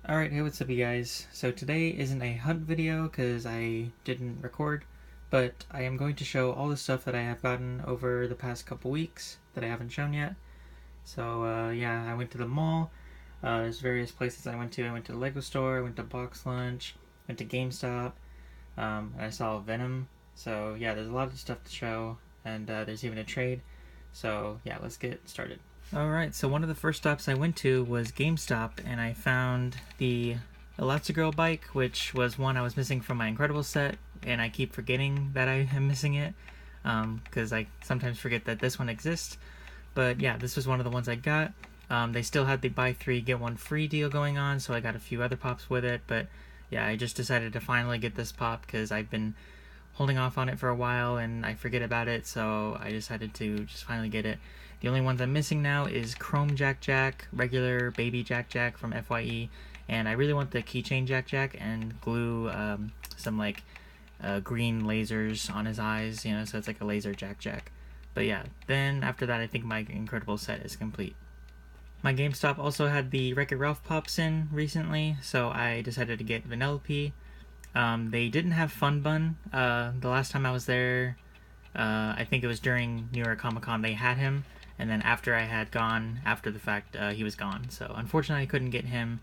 Alright, hey, what's up, you guys? So today isn't a hunt video because I didn't record, but I am going to show all the stuff that I have gotten over the past couple weeks that I haven't shown yet. So, yeah, I went to the mall. There's various places I went to. I went to the Lego store, I went to Box Lunch, went to GameStop, and I saw Venom. So, yeah, there's a lot of stuff to show, and there's even a trade. So, yeah, let's get started. Alright, so one of the first stops I went to was GameStop, and I found the Elastigirl bike, which was one I was missing from my Incredibles set, and I keep forgetting that I am missing it, because I sometimes forget that this one exists. But yeah, this was one of the ones I got. They still had the buy 3 get 1 free deal going on, so I got a few other pops with it, but yeah, I just decided to finally get this pop because I've been holding off on it for a while and I forget about it, so I decided to just finally get it. The only ones I'm missing now is Chrome Jack Jack, regular baby Jack Jack from FYE, and I really want the keychain Jack Jack and glue some green lasers on his eyes, you know, so it's like a laser Jack Jack. But yeah, then after that I think my Incredible set is complete. My GameStop also had the Wreck-It Ralph pops in recently, so I decided to get Vanellope. They didn't have Fun Bun. The last time I was there, I think it was during New York Comic Con, they had him, and then after I had gone, after the fact, he was gone. So unfortunately I couldn't get him,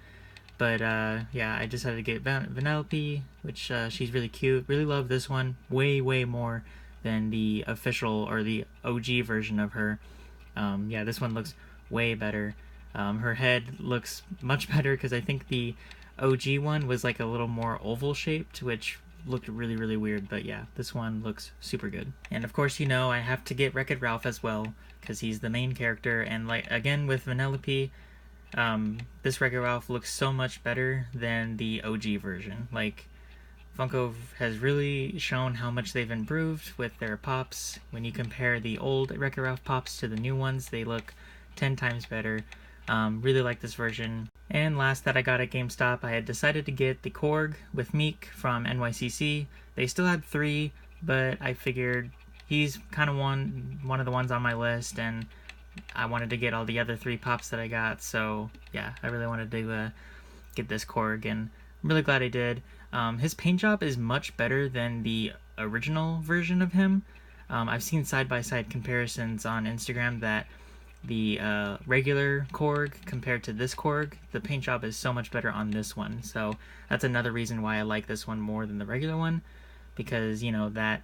but yeah, I decided to get Vanellope, which she's really cute. Really love this one way more than the official or the OG version of her. Yeah, this one looks way better. Her head looks much better because I think the OG one was like a little more oval shaped, which looked really weird, but yeah, this one looks super good. And of course, you know, I have to get Wreck-It Ralph as well because he's the main character, and like again with Vanellope, this Wreck-It Ralph looks so much better than the OG version. Like, Funko has really shown how much they've improved with their pops. When you compare the old Wreck-It Ralph pops to the new ones, they look 10 times better. Really like this version. And last that I got at GameStop, I had decided to get the Korg with Meek from NYCC. They still had 3, but I figured he's kind of one of the ones on my list, and I wanted to get all the other 3 pops that I got, so yeah, I really wanted to get this Korg, and I'm really glad I did. His paint job is much better than the original version of him. I've seen side-by-side comparisons on Instagram that the regular Korg compared to this Korg, the paint job is so much better on this one. So that's another reason why I like this one more than the regular one, because, you know, that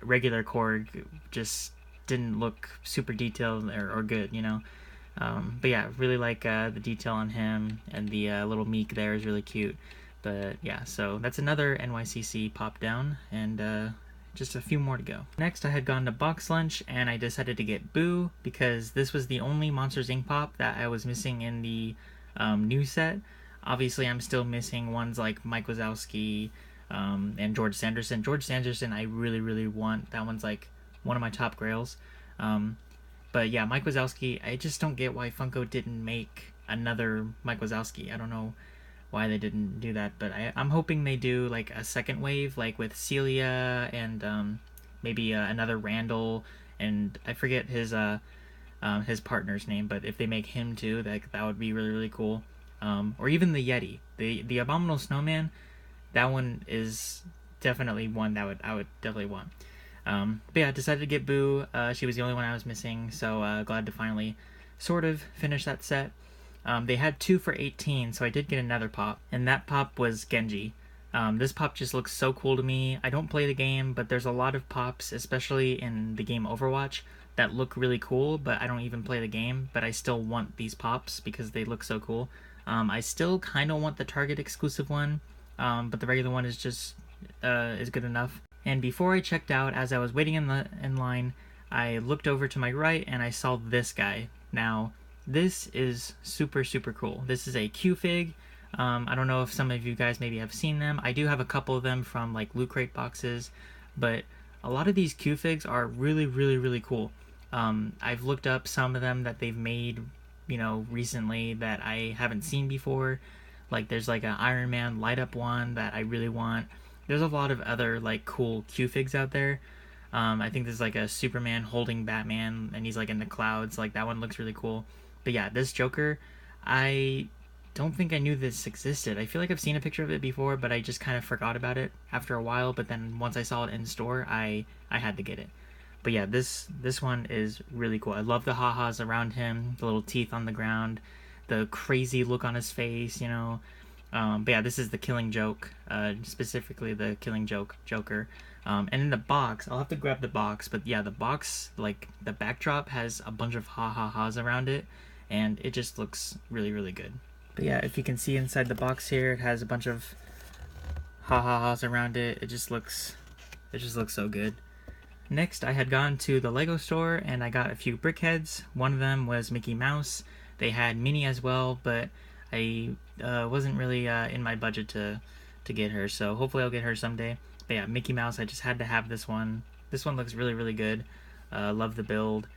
regular Korg just didn't look super detailed or good, you know. But yeah, really like the detail on him, and the little Meek there is really cute. But yeah, so that's another NYCC pop down, and just a few more to go. Next, I had gone to Box Lunch, and I decided to get Boo, because this was the only Monsters Inc. pop that I was missing in the new set. Obviously, I'm still missing ones like Mike Wazowski and George Sanderson. George Sanderson, I really want. That one's like one of my top grails. But yeah, Mike Wazowski, I just don't get why Funko didn't make another Mike Wazowski. I don't know why they didn't do that, but I'm hoping they do like a second wave, like with Celia and maybe another Randall, and I forget his partner's name, but if they make him too, that would be really cool. Or even the Yeti, the Abominable Snowman, that one is definitely one that I would definitely want. But yeah, I decided to get Boo. She was the only one I was missing, so glad to finally sort of finish that set. They had 2 for $18, so I did get another pop, and that pop was Genji. This pop just looks so cool to me. I don't play the game, but there's a lot of pops, especially in the game Overwatch, that look really cool, but I don't even play the game, but I still want these pops because they look so cool. I still kind of want the Target exclusive one, but the regular one is just is good enough. And before I checked out, as I was waiting in line, I looked over to my right and I saw this guy. Now, this is super cool. This is a Q-Fig. I don't know if some of you guys maybe have seen them. I do have a couple of them from like Loot Crate boxes, but a lot of these Q-Figs are really cool. I've looked up some of them that they've made, you know, recently that I haven't seen before. Like there's like an Iron Man light up one that I really want. There's a lot of other like cool Q-Figs out there. I think there's like a Superman holding Batman and he's like in the clouds. Like that one looks really cool. But yeah, this Joker, I don't think I knew this existed. I feel like I've seen a picture of it before, but I just kind of forgot about it after a while. But then once I saw it in store, I had to get it. But yeah, this one is really cool. I love the ha-has around him, the little teeth on the ground, the crazy look on his face, you know. But yeah, this is the Killing Joke, specifically the Killing Joker. And in the box, I'll have to grab the box, but yeah, the box, like, the backdrop has a bunch of ha-ha-has around it, and it just looks really, really good. But yeah, if you can see inside the box here, it has a bunch of ha-ha-has around it. It just looks so good. Next, I had gone to the Lego store and I got a few BrickHeads. One of them was Mickey Mouse. They had Minnie as well, but I wasn't really in my budget to get her, so hopefully I'll get her someday. But yeah, Mickey Mouse, I just had to have this one. This one looks really, really good. Love the build.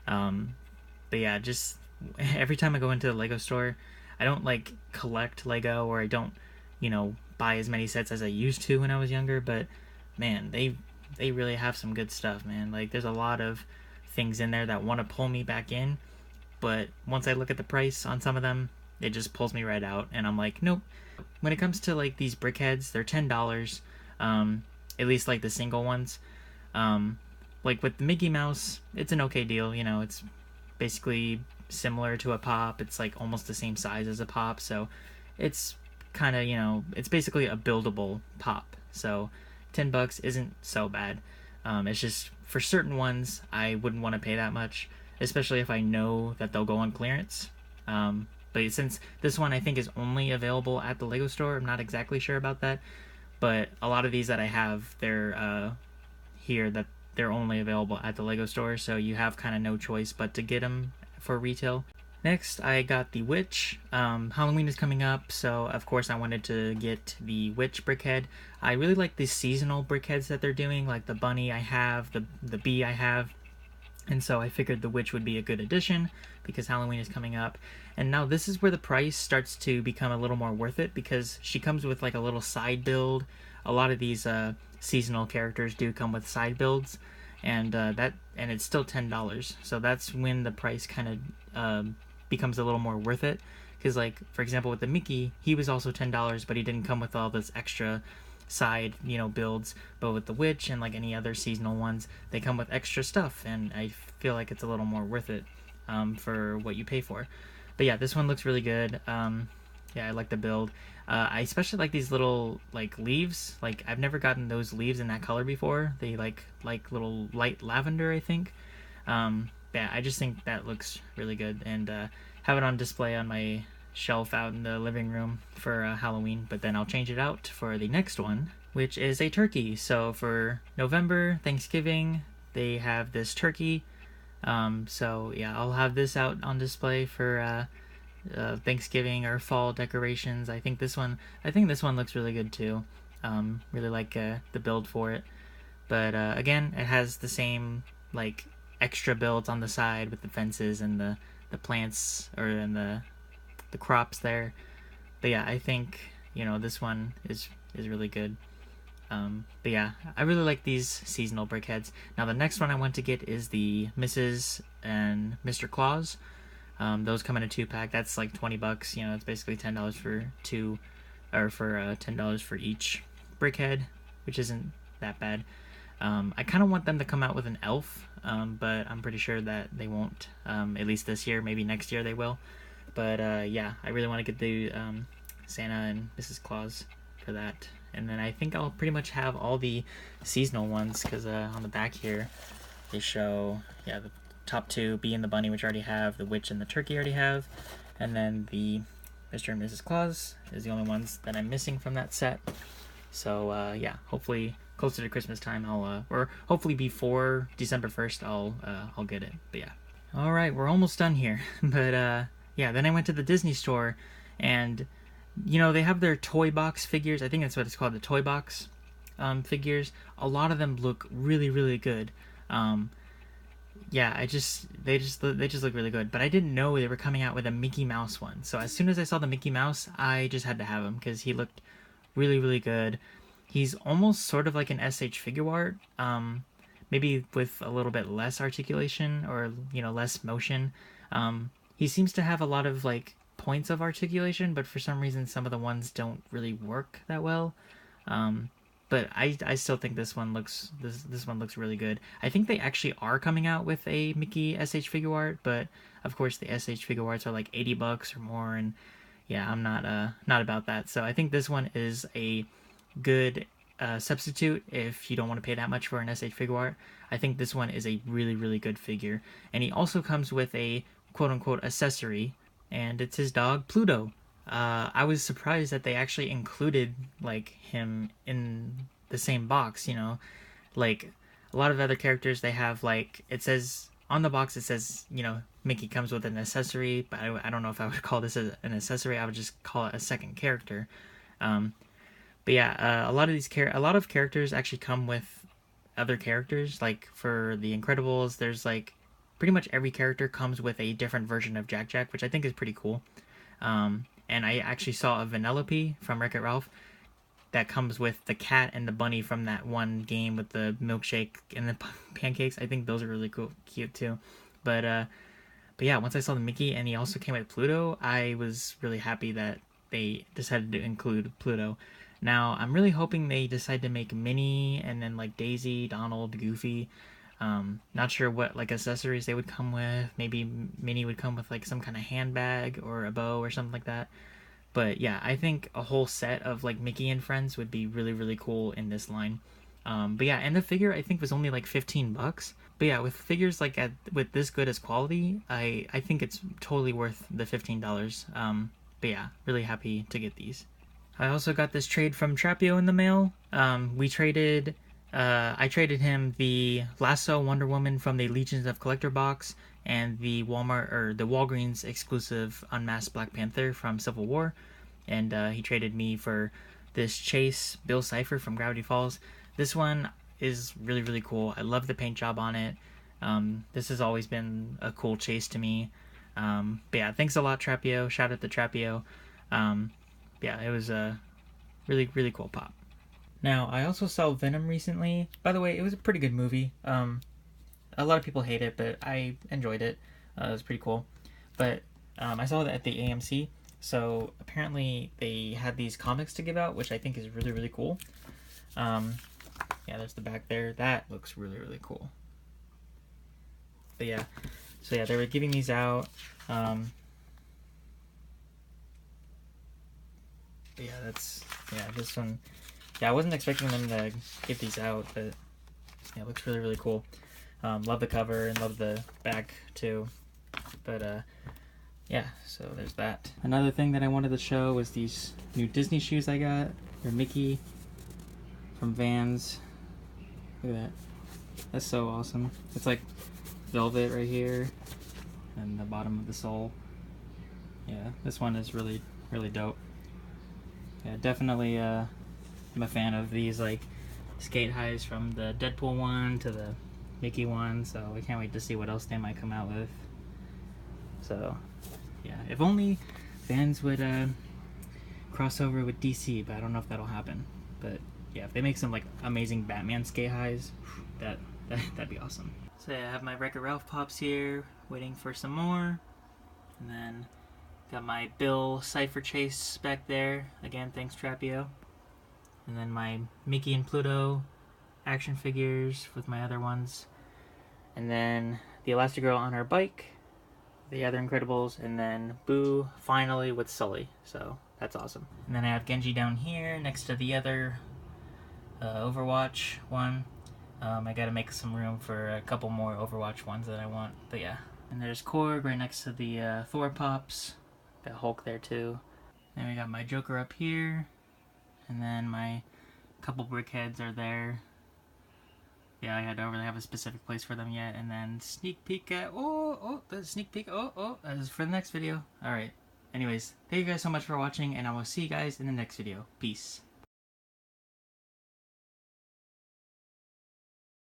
But yeah, just every time I go into the Lego store, I don't like collect Lego, or I don't, you know, buy as many sets as I used to when I was younger, but man, they really have some good stuff, man. Like, there's a lot of things in there that want to pull me back in, but once I look at the price on some of them, it just pulls me right out, and I'm like, nope. When it comes to, like, these BrickHeads, they're $10, at least, like, the single ones. Like, with the Mickey Mouse, it's an okay deal, you know, it's basically similar to a Pop. It's, like, almost the same size as a Pop, so it's kind of, you know, it's basically a buildable Pop, so $10 isn't so bad. It's just, for certain ones, I wouldn't want to pay that much, especially if I know that they'll go on clearance. But since this one I think is only available at the Lego store, I'm not exactly sure about that. But a lot of these that I have, they're here, that they're only available at the Lego store, so you have kind of no choice but to get them for retail. Next, I got the Witch. Halloween is coming up, so of course I wanted to get the Witch BrickHead. I really like these seasonal BrickHeads that they're doing, like the bunny I have, the bee I have, and so I figured the Witch would be a good addition because Halloween is coming up. And now this is where the price starts to become a little more worth it, because she comes with like a little side build. A lot of these seasonal characters do come with side builds, and it's still $10. So that's when the price kind of becomes a little more worth it, because, like, for example, with the Mickey, he was also $10, but he didn't come with all this extra side, you know, builds. But with the Witch and like any other seasonal ones, they come with extra stuff, and I feel like it's a little more worth it for what you pay for. But yeah, this one looks really good. Yeah, I like the build. I especially like these little, like, leaves. Like, I've never gotten those leaves in that color before. They like little light lavender, I think. Yeah, I just think that looks really good, and have it on display on my shelf out in the living room for Halloween. But then I'll change it out for the next one, which is a turkey. So for November, Thanksgiving, they have this turkey. So yeah, I'll have this out on display for Thanksgiving or fall decorations. I think this one looks really good too. Really like the build for it. But again, it has the same, like, extra builds on the side with the fences and the plants, or in the crops there. But yeah, I think, you know, this one is really good. But yeah, I really like these seasonal BrickHeads. Now the next one I want to get is the Mrs. and Mr. Claus. Those come in a 2-pack. That's like $20. You know, it's basically $10 for two, or for $10 for each BrickHead, which isn't that bad. I kind of want them to come out with an elf, but I'm pretty sure that they won't, at least this year. Maybe next year they will. But yeah, I really want to get the Santa and Mrs. Claus for that. And then I think I'll pretty much have all the seasonal ones, because on the back here they show, yeah, the top two, Bee and the Bunny, which I already have, the Witch and the Turkey I already have, and then the Mr. and Mrs. Claus is the only ones that I'm missing from that set. So yeah, hopefully closer to Christmas time I'll or hopefully before December 1st I'll get it. But yeah, all right, we're almost done here. But yeah, then I went to the Disney store, and you know, they have their toy box figures. I think that's what it's called, the toy box figures. A lot of them look really, really good. Yeah, they just look really good. But I didn't know they were coming out with a Mickey Mouse one. So as soon as I saw the Mickey Mouse, I just had to have him, because he looked really, really good. He's almost sort of like an SH figure art, maybe with a little bit less articulation, or, you know, less motion. He seems to have a lot of, like, points of articulation, but for some reason some of the ones don't really work that well. But I still think this one looks really good. I think they actually are coming out with a Mickey SH figure art, but of course the SH figure arts are like $80 or more, and yeah, I'm not about that. So I think this one is a good substitute if you don't want to pay that much for an SH figure art. I think this one is a really good figure, and he also comes with a quote-unquote accessory, and it's his dog Pluto. I was surprised that they actually included like him in the same box, you know. Like a lot of other characters, they have like, it says on the box, it says, you know, Mickey comes with an accessory, but I don't know if I would call this an accessory. I would just call it a second character. But yeah, a lot of characters actually come with other characters. Like for the Incredibles, there's like pretty much every character comes with a different version of Jack Jack, which I think is pretty cool. And I actually saw a Vanellope from Wreck-It Ralph that comes with the cat and the bunny from that one game with the milkshake and the pancakes. I think those are really cute too. But yeah, once I saw the Mickey and he also came with Pluto, I was really happy that they decided to include Pluto. Now, I'm really hoping they decide to make Minnie and then like Daisy, Donald, Goofy. Not sure what like accessories they would come with. Maybe Minnie would come with like some kind of handbag or a bow or something like that. But yeah, I think a whole set of like Mickey and Friends would be really cool in this line. But yeah, and the figure I think was only like $15. But yeah, with figures like with this good as quality, I think it's totally worth the $15. But yeah, really happy to get these. I also got this trade from Trapio in the mail. I traded him the Lasso Wonder Woman from the Legions of Collector box and the Walgreens exclusive Unmasked Black Panther from Civil War. And he traded me for this Chase Bill Cipher from Gravity Falls. This one is really cool. I love the paint job on it. This has always been a cool Chase to me. But yeah, thanks a lot, Trapio. Shout out to Trapio. Yeah, it was a really cool pop. Now, I also saw Venom recently. By the way, it was a pretty good movie. A lot of people hate it, but I enjoyed it. It was pretty cool. But I saw it at the AMC, so apparently they had these comics to give out, which I think is really cool. Yeah, there's the back there. That looks really cool. But yeah, so yeah, they were giving these out. But yeah, this one. Yeah, I wasn't expecting them to give these out, but yeah, it looks really cool. Love the cover and love the back too. But yeah, so there's that. Another thing that I wanted to show was these new Disney shoes I got. They're Mickey from Vans. Look at that. That's so awesome. It's like velvet right here and the bottom of the sole. Yeah, this one is really dope. Yeah, definitely I'm a fan of these like skate highs from the Deadpool one to the Mickey one, so I can't wait to see what else they might come out with. So yeah, if only Vans would cross over with DC, but I don't know if that'll happen. But yeah, if they make some like amazing Batman skate highs, that'd be awesome. So yeah, I have my Wreck-It Ralph pops here, waiting for some more. And then got my Bill Cipher Chase back there. Again, thanks Trapio. And then my Mickey and Pluto action figures with my other ones. And then the Elastigirl on her bike, the other Incredibles, and then Boo finally with Sully. So that's awesome. And then I have Genji down here next to the other Overwatch one. I gotta make some room for a couple more Overwatch ones that I want. But yeah. And there's Korg right next to the Thor pops. Got Hulk there too. Then we got my Joker up here. And then my couple BrickHeads are there. Yeah, I don't really have a specific place for them yet. And then sneak peek at... the sneak peek. That is for the next video. Alright. Anyways, thank you guys so much for watching, and I will see you guys in the next video. Peace.